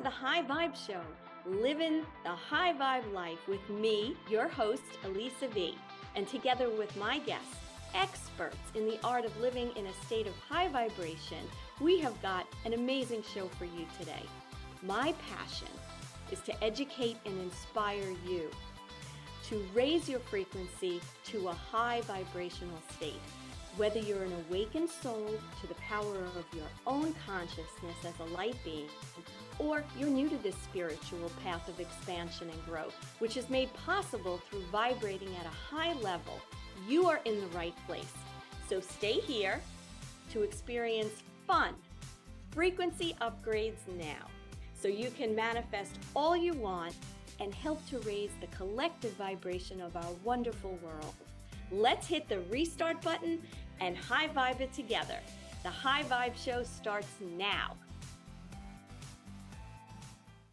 the High Vibe Show, living the high vibe life with me, your host, Elisa V. And together with my guests, experts in the art of living in a state of high vibration, we have got an amazing show for you today. My passion is to educate and inspire you to raise your frequency to a high vibrational state. Whether you're an awakened soul to the power of your own consciousness as a light being, or you're new to this spiritual path of expansion and growth, which is made possible through vibrating at a high level, you are in the right place. So stay here to experience fun frequency upgrades now, so you can manifest all you want and help to raise the collective vibration of our wonderful world. Let's hit the restart button and high vibe it together. The High Vibe Show starts now.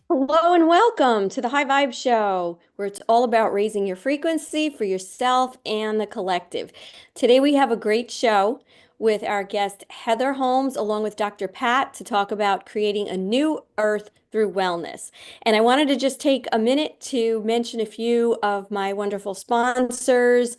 Hello and welcome to the High Vibe Show, where it's all about raising your frequency for yourself and the collective. Today we have a great show with our guest Heather Holmes along with Dr. Pat to talk about creating a new earth through wellness. And I wanted to just take a minute to mention a few of my wonderful sponsors.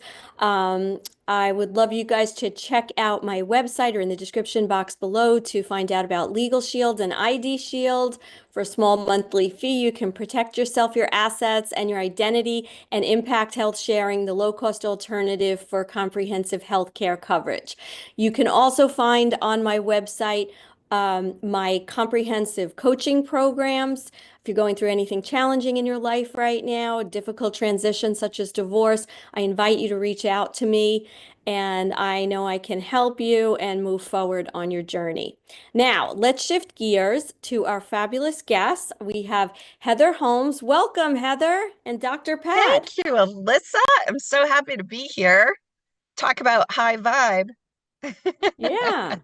I would love you guys to check out my website or in the description box below to find out about Legal Shield and ID Shield. For a small monthly fee, you can protect yourself, your assets, and your identity and Impact Health Sharing, the low-cost alternative for comprehensive health care coverage. You can also find on my website my comprehensive coaching programs. If you're going through anything challenging in your life right now, a difficult transition such as divorce, I invite you to reach out to me, and I know I can help you and move forward on your journey. Now, let's shift gears to our fabulous guests. We have Heather Holmes. Welcome, Heather, and Dr. Pat. Thank you, Alyssa. I'm so happy to be here. Talk about high vibe. Yeah.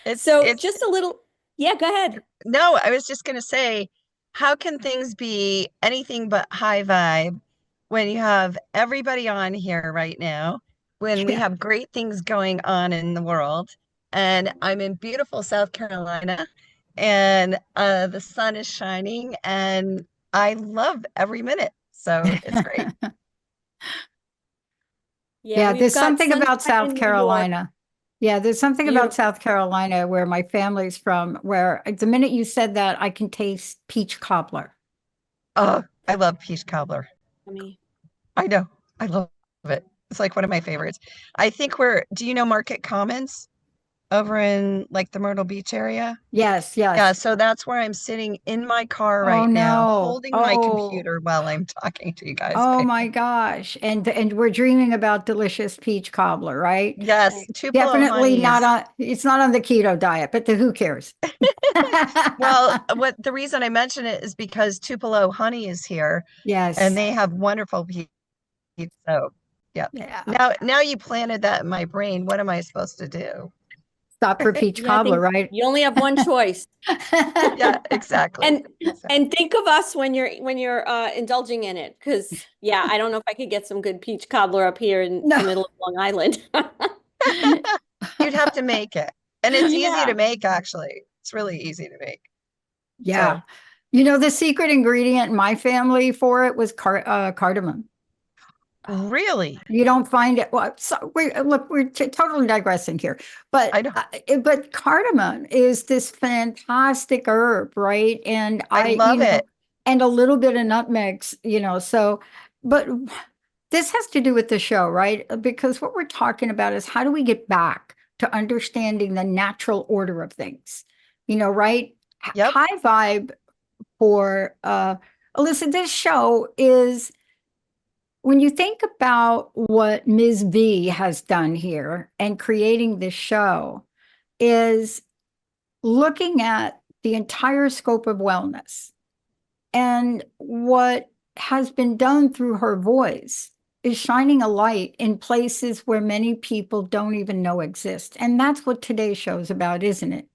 It's just a little, yeah, go ahead. No, I was just going to say, how can things be anything but high vibe when you have everybody on here right now, when we have great things going on in the world, and I'm in beautiful South Carolina, and the sun is shining, and I love every minute. So it's great. Yeah, there's something about South Carolina. Yeah, there's something about South Carolina where my family's from, where the minute you said that, I can taste peach cobbler. Oh, I love peach cobbler. Me. I know. I love it. It's like one of my favorites. I think do you know Market Commons over in like the Myrtle Beach area? Yes, yes. Yeah, so that's where I'm sitting in my car right now, holding my computer while I'm talking to you guys. Oh my gosh. And we're dreaming about delicious peach cobbler, right? Yes, definitely it's not on the keto diet, but who cares? Well, the reason I mention it is because Tupelo honey is here. Yes. And they have wonderful peach. So yeah. Now you planted that in my brain. What am I supposed to do? Stop for peach cobbler, right? You only have one choice. Yeah, exactly. And think of us when you're indulging in it, because I don't know if I could get some good peach cobbler up here in the middle of Long Island. You'd have to make it, and it's easy to make. Actually, it's really easy to make. Yeah, so. You know, the secret ingredient in my family for it was cardamom. Really? You don't find it. Well, so we're totally digressing here, but cardamom is this fantastic herb, right? And I love it. And a little bit of nutmegs, so, but this has to do with the show, right? Because what we're talking about is how do we get back to understanding the natural order of things, right? Yep. High vibe for Alyssa, this show is, when you think about what Ms. V has done here and creating this show, is looking at the entire scope of wellness. And what has been done through her voice is shining a light in places where many people don't even know exist. And that's what today's show is about, isn't it?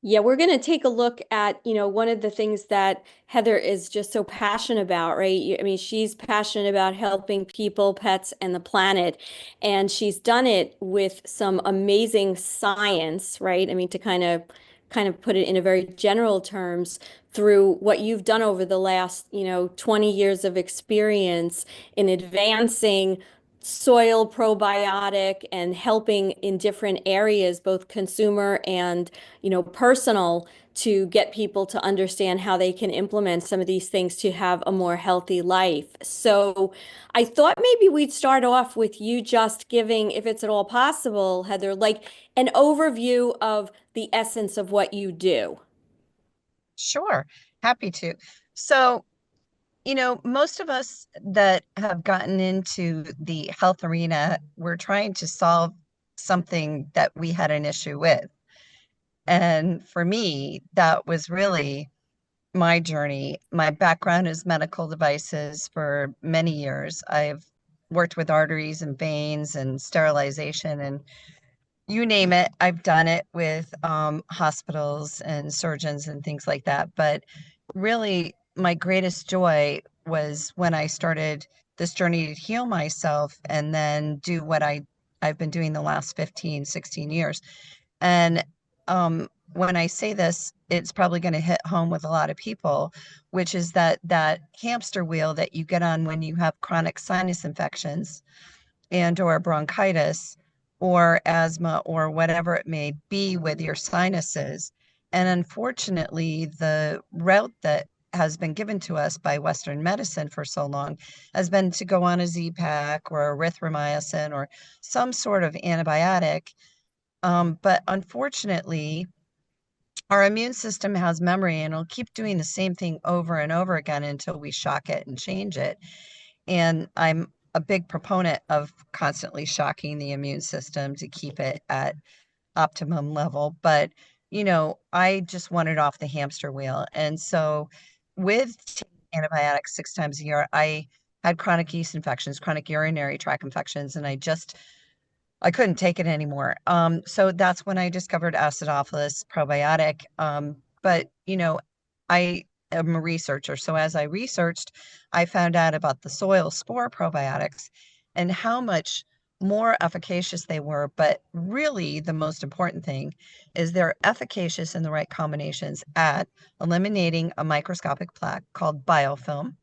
Yeah, we're going to take a look at, one of the things that Heather is just so passionate about, right? I mean, she's passionate about helping people, pets, and the planet. And she's done it with some amazing science, right? I mean, to kind of kind of put it in a very general terms through what you've done over the last, 20 years of experience in advancing soil probiotic and helping in different areas, both consumer and, personal, to get people to understand how they can implement some of these things to have a more healthy life. So I thought maybe we'd start off with you just giving, if it's at all possible, Heather, like an overview of the essence of what you do. Sure, happy to. So, most of us that have gotten into the health arena, we're trying to solve something that we had an issue with. And for me, that was really my journey. My background is medical devices for many years. I've worked with arteries and veins and sterilization and you name it. I've done it with hospitals and surgeons and things like that. But really, my greatest joy was when I started this journey to heal myself and then do what I've been doing the last 15, 16 years. And when I say this, it's probably going to hit home with a lot of people, which is that hamster wheel that you get on when you have chronic sinus infections and or bronchitis or asthma or whatever it may be with your sinuses. And unfortunately, the route that has been given to us by Western medicine for so long has been to go on a Z-Pak or erythromycin or some sort of antibiotic. But unfortunately, our immune system has memory and it'll keep doing the same thing over and over again until we shock it and change it. And I'm a big proponent of constantly shocking the immune system to keep it at optimum level. But, I just wanted off the hamster wheel. And so with taking antibiotics 6 times a year, I had chronic yeast infections, chronic urinary tract infections, and I couldn't take it anymore. So that's when I discovered acidophilus probiotic. But I am a researcher. So as I researched, I found out about the soil spore probiotics and how much more efficacious they were. But really, the most important thing is they're efficacious in the right combinations at eliminating a microscopic plaque called biofilm.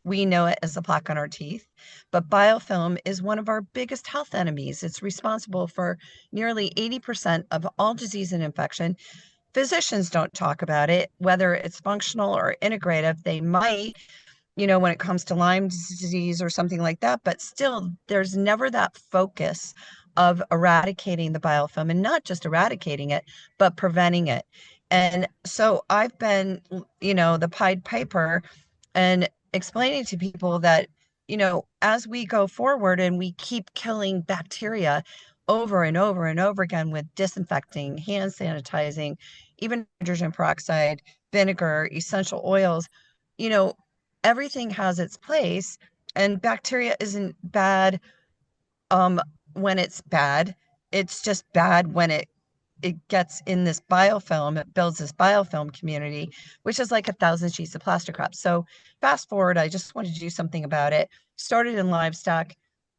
We know it as the plaque on our teeth, but biofilm is one of our biggest health enemies. It's responsible for nearly 80% of all disease and infection. Physicians don't talk about it, whether it's functional or integrative. They might, when it comes to Lyme disease or something like that, but still, there's never that focus of eradicating the biofilm and not just eradicating it, but preventing it. And so I've been, the Pied Piper and explaining to people that, as we go forward and we keep killing bacteria over and over and over again with disinfecting, hand sanitizing, even hydrogen peroxide, vinegar, essential oils, you know, everything has its place, and bacteria isn't bad um when it's bad. It's just bad when it gets in this biofilm. It builds this biofilm community, which is like 1,000 sheets of plastic wrap. So fast forward, I just wanted to do something about it. Started in livestock,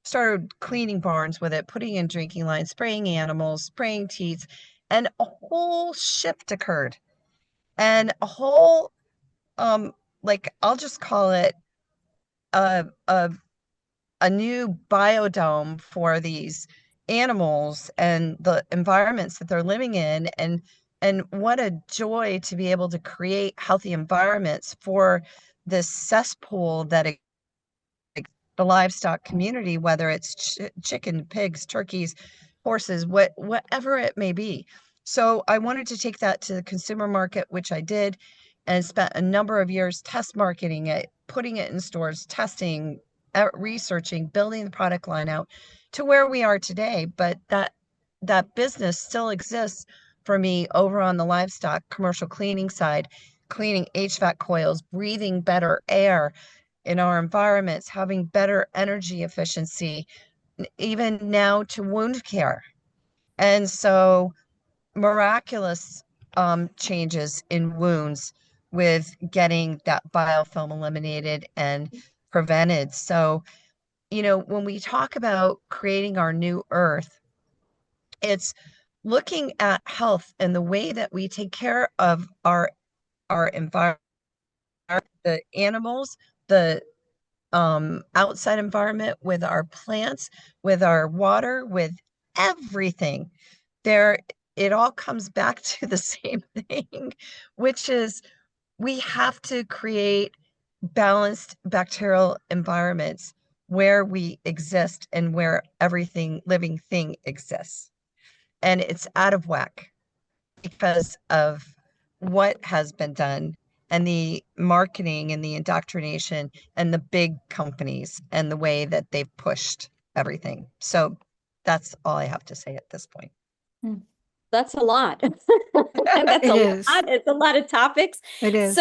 started cleaning barns with it, putting in drinking lines, spraying animals, spraying teats, and a whole shift occurred. And a whole like I'll just call it a a new biodome for these animals and the environments that they're living in, and what a joy to be able to create healthy environments for this cesspool that the livestock community, whether it's chicken, pigs, turkeys, horses, whatever it may be. So I wanted to take that to the consumer market, which I did, and spent a number of years test marketing it, putting it in stores, testing, researching, building the product line out to where we are today. But that business still exists for me over on the livestock commercial cleaning side, cleaning HVAC coils, breathing better air in our environments, having better energy efficiency, even now to wound care. And so miraculous changes in wounds with getting that biofilm eliminated and prevented. So, when we talk about creating our new earth, it's looking at health and the way that we take care of our environment, the animals, the outside environment, with our plants, with our water, with everything. There, it all comes back to the same thing, which is we have to create balanced bacterial environments where we exist and where everything living thing exists. And it's out of whack because of what has been done and the marketing and the indoctrination and the big companies and the way that they've pushed everything. So that's all I have to say at this point. That's a lot. That's It a is. lot. It's a lot of topics. It is.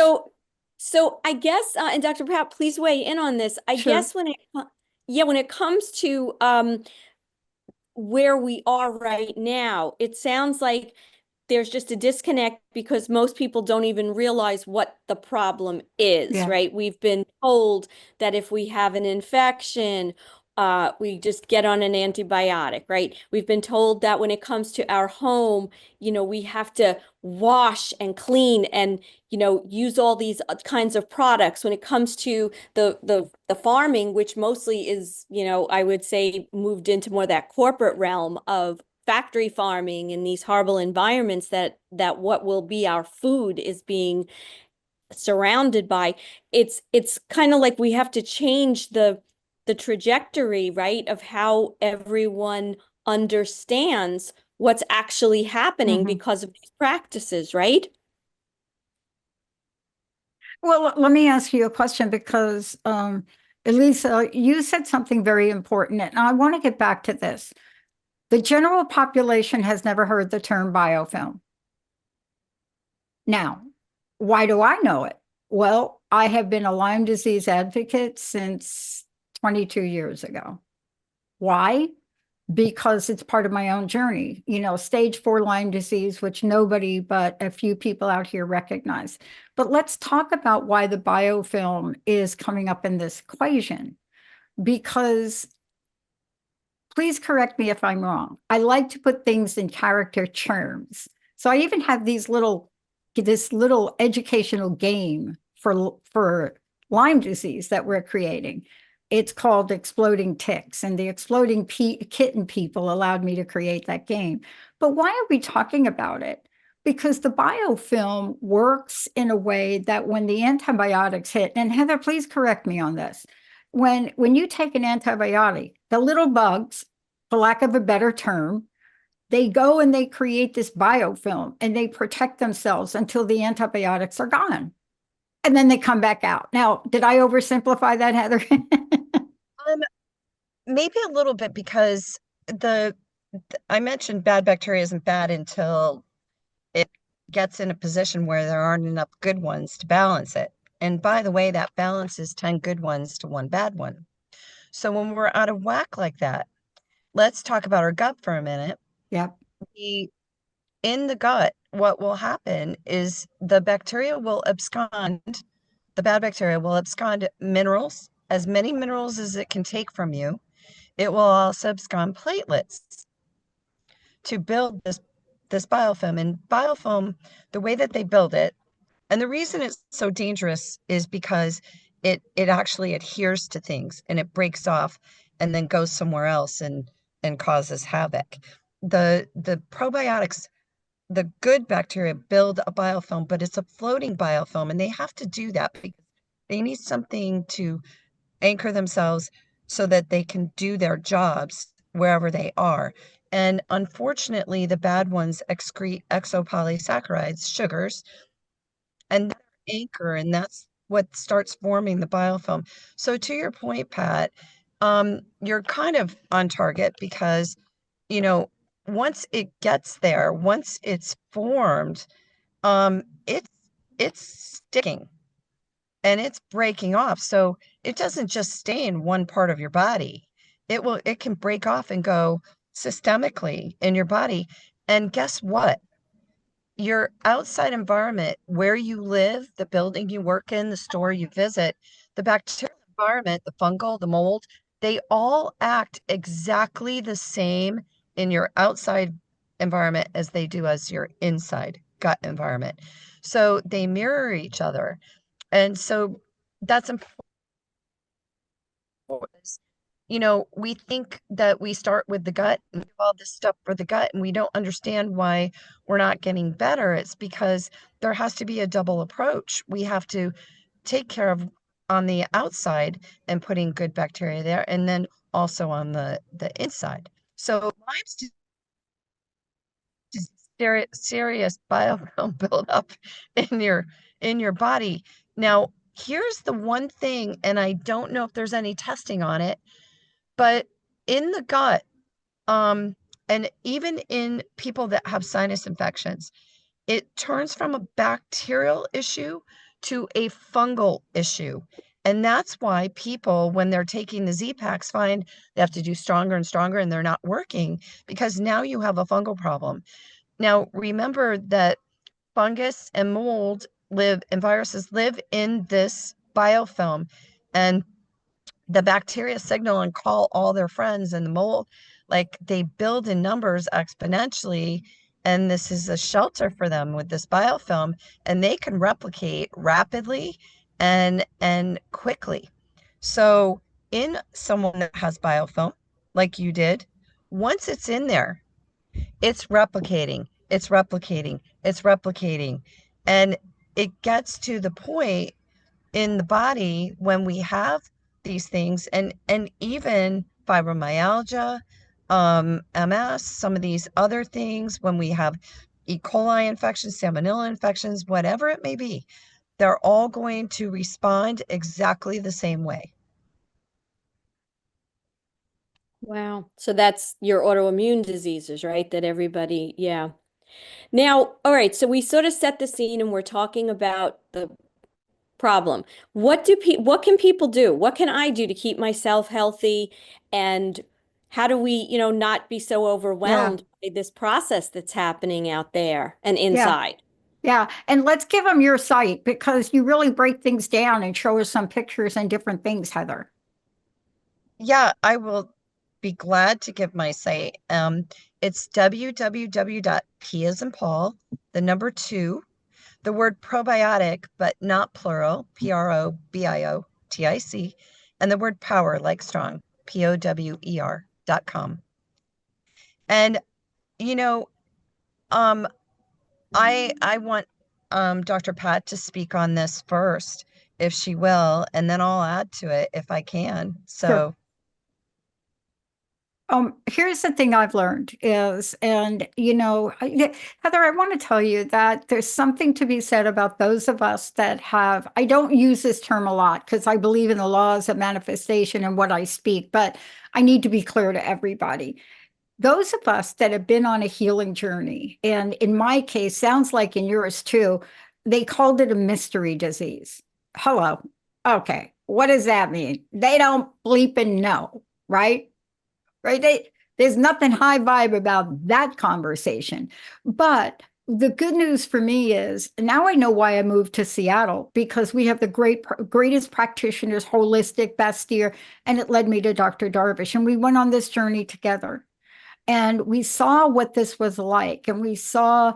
So I guess, and Dr. Pratt, please weigh in on this. I Sure. guess when it comes to where we are right now, it sounds like there's just a disconnect because most people don't even realize what the problem is, Yeah. right? We've been told that if we have an infection, we just get on an antibiotic, right? We've been told that when it comes to our home, we have to wash and clean and, use all these kinds of products. When it comes to the farming, which mostly is, I would say moved into more that corporate realm of factory farming in these horrible environments that what will be our food is being surrounded by. It's kind of like we have to change the trajectory, right, of how everyone understands what's actually happening because of these practices, right? Well, let me ask you a question because, Elisa, you said something very important, and I want to get back to this. The general population has never heard the term biofilm. Now, why do I know it? Well, I have been a Lyme disease advocate since 22 years ago. Why? Because it's part of my own journey. Stage 4 Lyme disease, which nobody but a few people out here recognize. But let's talk about why the biofilm is coming up in this equation. Because, please correct me if I'm wrong, I like to put things in character terms. So I even have this little educational game for Lyme disease that we're creating. It's called Exploding Ticks, and the Exploding Kitten people allowed me to create that game. But why are we talking about it? Because the biofilm works in a way that when the antibiotics hit, and Heather, please correct me on this, when you take an antibiotic, the little bugs, for lack of a better term, they go and they create this biofilm and they protect themselves until the antibiotics are gone. And then they come back out. Now, did I oversimplify that, Heather? Maybe a little bit, because I mentioned bad bacteria isn't bad until it gets in a position where there aren't enough good ones to balance it. And by the way, that balance is 10 good ones to 1 bad one. So when we're out of whack like that, let's talk about our gut for a minute. Yep. In the gut, what will happen is the bacteria will abscond, the bad bacteria will abscond minerals, as many minerals as it can take from you. It will also abscond platelets to build this biofilm. And biofilm, the way that they build it, and the reason it's so dangerous is because it actually adheres to things and it breaks off and then goes somewhere else and causes havoc. The probiotics, the good bacteria, build a biofilm, but it's a floating biofilm, and they have to do that because they need something to anchor themselves so that they can do their jobs wherever they are. And unfortunately, the bad ones excrete exopolysaccharides, sugars, and that anchor, and that's what starts forming the biofilm. So to your point, Pat, you're kind of on target because, once it gets there, once it's formed, it's sticking and it's breaking off. So it doesn't just stay in one part of your body. It can break off and go systemically in your body. And guess what? Your outside environment, where you live, the building you work in, the store you visit, the bacterial environment, the fungal, the mold, they all act exactly the same in your outside environment as they do as your inside gut environment. So they mirror each other. And so that's important. You know, we think that we start with the gut and do all this stuff for the gut, and we don't understand why we're not getting better. It's because there has to be a double approach. We have to take care of on the outside and putting good bacteria there, and then also on the inside. So Lyme's disease is serious biofilm buildup in your body. Now, here's the one thing, and I don't know if there's any testing on it, but in the gut, and even in people that have sinus infections, it turns from a bacterial issue to a fungal issue. And that's why people, when they're taking the Z-Packs, find they have to do stronger and stronger and they're not working because now you have a fungal problem. Now, remember that fungus and mold live and viruses live in this biofilm, and the bacteria signal and call all their friends, and the mold, like they build in numbers exponentially. And this is a shelter for them with this biofilm, and they can replicate rapidly and quickly. So in someone that has biofilm, like you did, once it's in there, it's replicating, it's replicating, it's replicating. And it gets to the point in the body when we have these things, and even fibromyalgia, MS, some of these other things, when we have E. coli infections, salmonella infections, whatever it may be, they're all going to respond exactly the same way. Wow. So that's your autoimmune diseases, right? That everybody, yeah. Now, all right, so we sort of set the scene and we're talking about the problem. What can people do? What can I do to keep myself healthy? And how do we, not be so Yeah, overwhelmed by this process that's happening out there and yeah, inside? yeah. And let's give them your site because you really break things down and show us some pictures and different things, Heather. Yeah, I will be glad to give my site. It's www.p as in Paul, the number 2, the word probiotic, but not plural, PROBIOTIC, and the word power, like strong, POWER.com. And, you know, um, I want Dr. Pat to speak on this first, if she will, and then I'll add to it if I can. Sure. So, Here's the thing I've learned is, and Heather, I want to tell you that there's something to be said about those of us that have, I don't use this term a lot because I believe in the laws of manifestation and what I speak, but I need to be clear to everybody. Those of us that have been on a healing journey, and in my case, sounds like in yours too, they called it a mystery disease. Hello. Okay. What does that mean? They don't bleep and know, right? Right? There's nothing high vibe about that conversation. But the good news for me is now I know why I moved to Seattle because we have the greatest practitioners, holistic, best here. And it led me to Dr. Darvish. And we went on this journey together. And we saw what this was like. And we saw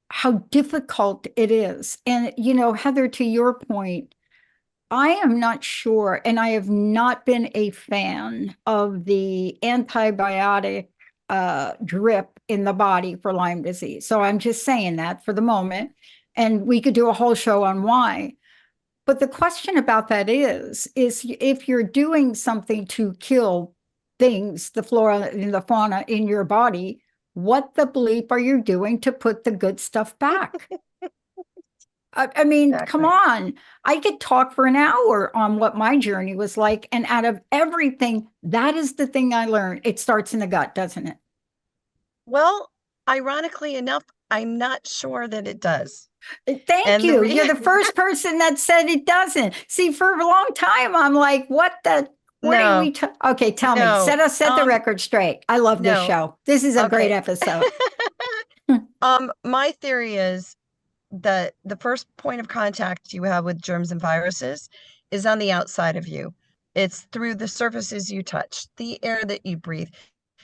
how difficult it is. And, Heather, to your point, I am not sure, and I have not been a fan of the antibiotic drip in the body for Lyme disease. So I'm just saying that for the moment. And we could do a whole show on why. But the question about that is if you're doing something to kill things, the flora and the fauna in your body, what the bleep are you doing to put the good stuff back? I mean, come exactly. on. I could talk for an hour on what my journey was like. And out of everything, that is the thing I learned. It starts in the gut, doesn't it? Well, ironically enough, I'm not sure that it does. Thank And the you. You're the first person that said it doesn't. See, for a long time, I'm like, what are no, we okay, tell me. no, Set the record straight. I love this no. show. This is a great Okay. episode. My theory is that the first point of contact you have with germs and viruses is on the outside of you. It's through the surfaces you touch, the air that you breathe.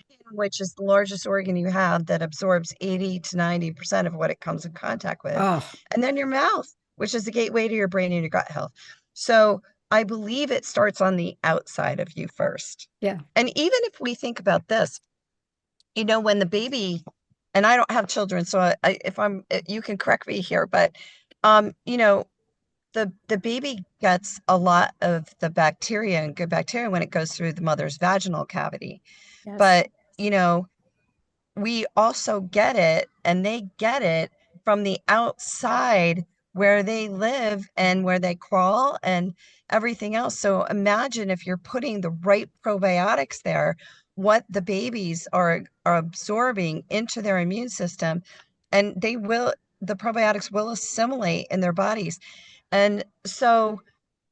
In which is the largest organ you have that absorbs 80 to 90% of what it comes in contact with. Oh, And then your mouth, which is the gateway to your brain and your gut health. So I believe it starts on the outside of you first. yeah. And even if we think about this, when the baby, and I don't have children, so if you can correct me here, but the baby gets a lot of the bacteria and good bacteria when it goes through the mother's vaginal cavity. Yes. But, we also get it, and they get it from the outside where they live and where they crawl and everything else. So imagine if you're putting the right probiotics there, what the babies are absorbing into their immune system, and the probiotics will assimilate in their bodies. And so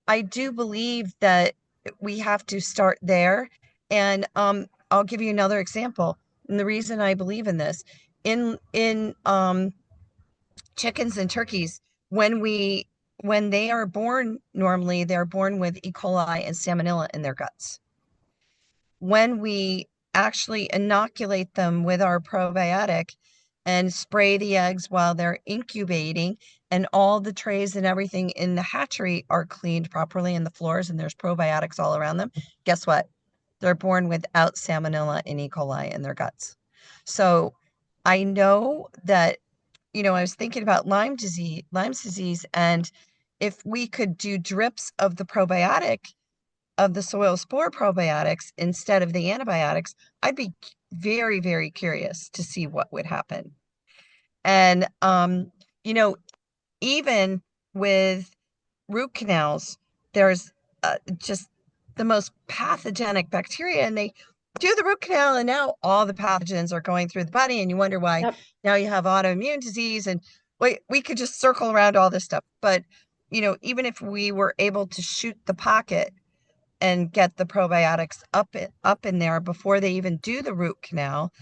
I do believe that we have to start there. And I'll give you another example. And the reason I believe in this, in chickens and turkeys, when they are born, normally they're born with E. coli and salmonella in their guts. When we actually inoculate them with our probiotic and spray the eggs while they're incubating, and all the trays and everything in the hatchery are cleaned properly in the floors and there's probiotics all around them, guess what? They're born without salmonella and E. coli in their guts. So I know that, I was thinking about Lyme's disease, and if we could do drips of the probiotic, of the soil spore probiotics instead of the antibiotics, I'd be very, very curious to see what would happen. And, even with root canals, there's just the most pathogenic bacteria, and they do the root canal, and now all the pathogens are going through the body, and you wonder why. Yep. Now you have autoimmune disease, and we could just circle around all this stuff. But, even if we were able to shoot the pocket and get the probiotics up in there before they even do the root canal,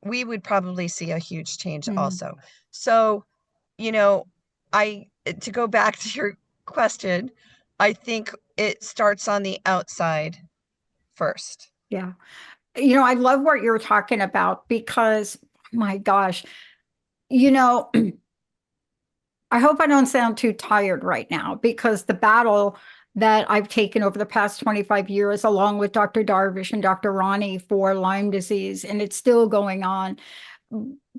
we would probably see a huge change also. So, to go back to your question, I think it starts on the outside first. Yeah. I love what you're talking about because, my gosh, I hope I don't sound too tired right now because the battle that I've taken over the past 25 years, along with Dr. Darvish and Dr. Ronnie for Lyme disease, and it's still going on.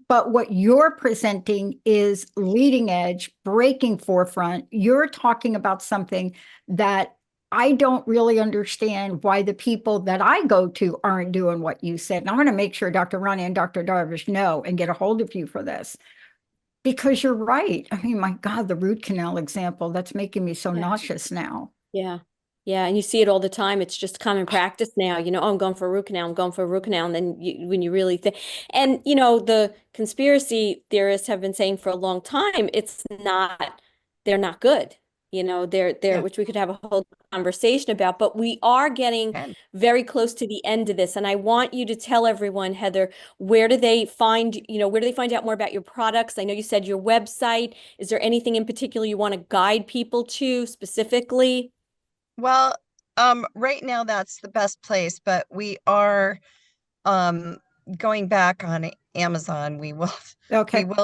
But what you're presenting is leading edge, breaking forefront. You're talking about something that I don't really understand why the people that I go to aren't doing what you said. And I'm going to make sure Dr. Ronnie and Dr. Darvish know and get a hold of you for this. Because you're right. I mean, my God, the root canal example, that's making me so nauseous now. Yeah. Yeah. And you see it all the time. It's just common practice now, oh, I'm going for a root canal. I'm going for a root canal. And then when you really think, and the conspiracy theorists have been saying for a long time, they're not good. Which we could have a whole conversation about, but we are getting very close to the end of this. And I want you to tell everyone, Heather, where do they find out more about your products? I know you said your website. Is there anything in particular you want to guide people to specifically? Well, right now that's the best place, but we are going back on Amazon. We will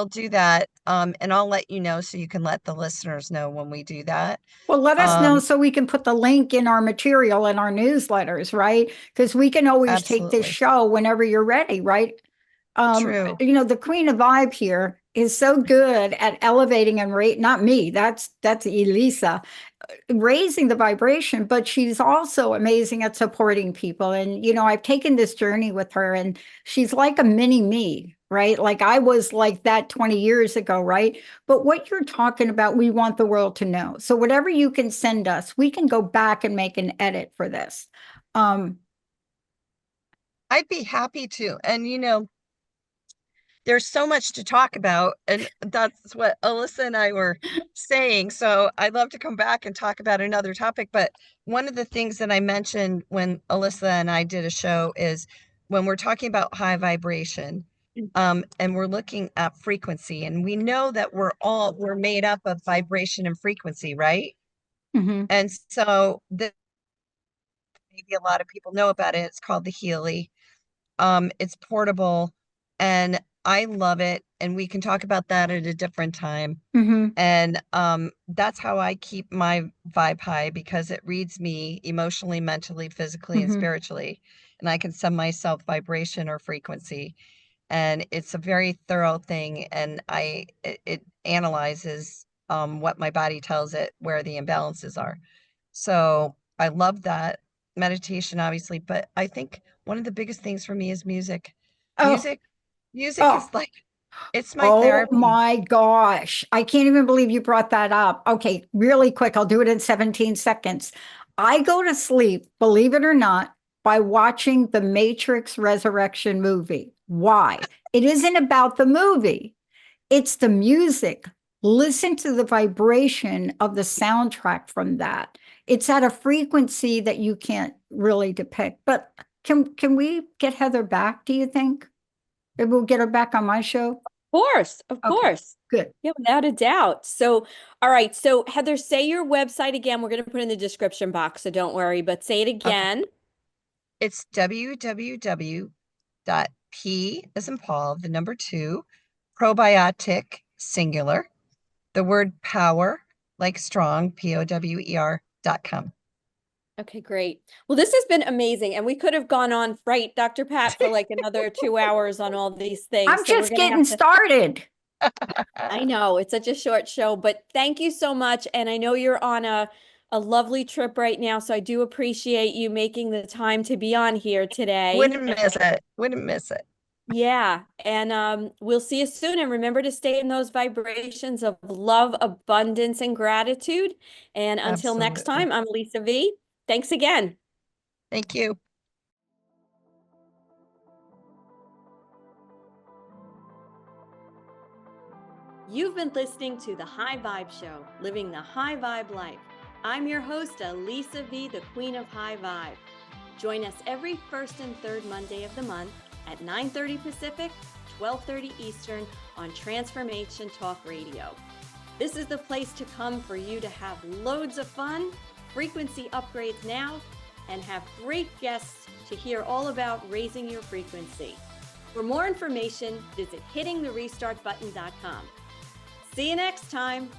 do that. And I'll let you know so you can let the listeners know when we do that. Well, let us know so we can put the link in our material in our newsletters, right? Because we can always take this show whenever you're ready, right? True. The Queen of Vibe here is so good at elevating and not me, that's Elisa, raising the vibration, but she's also amazing at supporting people. And, I've taken this journey with her, and she's like a mini me, right? Like I was like that 20 years ago, right? But what you're talking about, we want the world to know. So whatever you can send us, we can go back and make an edit for this. I'd be happy to. And, there's so much to talk about, and that's what Elisa and I were saying. So I'd love to come back and talk about another topic. But one of the things that I mentioned when Elisa and I did a show is when we're talking about high vibration, and we're looking at frequency, and we know that we're made up of vibration and frequency, right? And so maybe a lot of people know about it. It's called the Healy. It's portable and I love it. And we can talk about that at a different time. Mm-hmm. And that's how I keep my vibe high, because it reads me emotionally, mentally, physically, and Mm-hmm. spiritually. And I can send myself vibration or frequency. And it's a very thorough thing. And it analyzes what my body tells it, where the imbalances are. So I love that. Meditation, obviously, but I think one of the biggest things for me is music. Oh, Music, music oh, is like, it's my oh therapy. my gosh. I can't even believe you brought that up. Okay, really quick. I'll do it in 17 seconds. I go to sleep, believe it or not, by watching the Matrix Resurrection movie. Why? It isn't about the movie. It's the music. Listen to the vibration of the soundtrack from that. It's at a frequency that you can't really depict. But can we get Heather back, do you think? Maybe we'll get her back on my show. Of Okay, course. good. Yeah, without a doubt. So, all right. So, Heather, say your website again. We're going to put it in the description box, so don't worry, but say it Okay. again. It's www.p as in Paul, the number 2, probiotic, singular, the word power, like strong, POWER.com. Okay, great. Well, this has been amazing. And we could have gone on, right, Dr. Pat, for like another 2 hours on all these things. I'm So we're just going to getting have to, started. I know it's such a short show, but thank you so much. And I know you're on a lovely trip right now. So I do appreciate you making the time to be on here today. Wouldn't miss it. Wouldn't miss it. Yeah. And we'll see you soon. And remember to stay in those vibrations of love, abundance, and gratitude. And until next Absolutely. time, I'm Lisa V. Thanks again. Thank you. You've been listening to The High Vibe Show, living the high vibe life. I'm your host, Elisa V, the Queen of High Vibe. Join us every first and third Monday of the month at 9:30 Pacific, 12:30 Eastern on Transformation Talk Radio. This is the place to come for you to have loads of fun, frequency upgrades now, and have great guests to hear all about raising your frequency. For more information, visit hittingtherestartbutton.com. See you next time.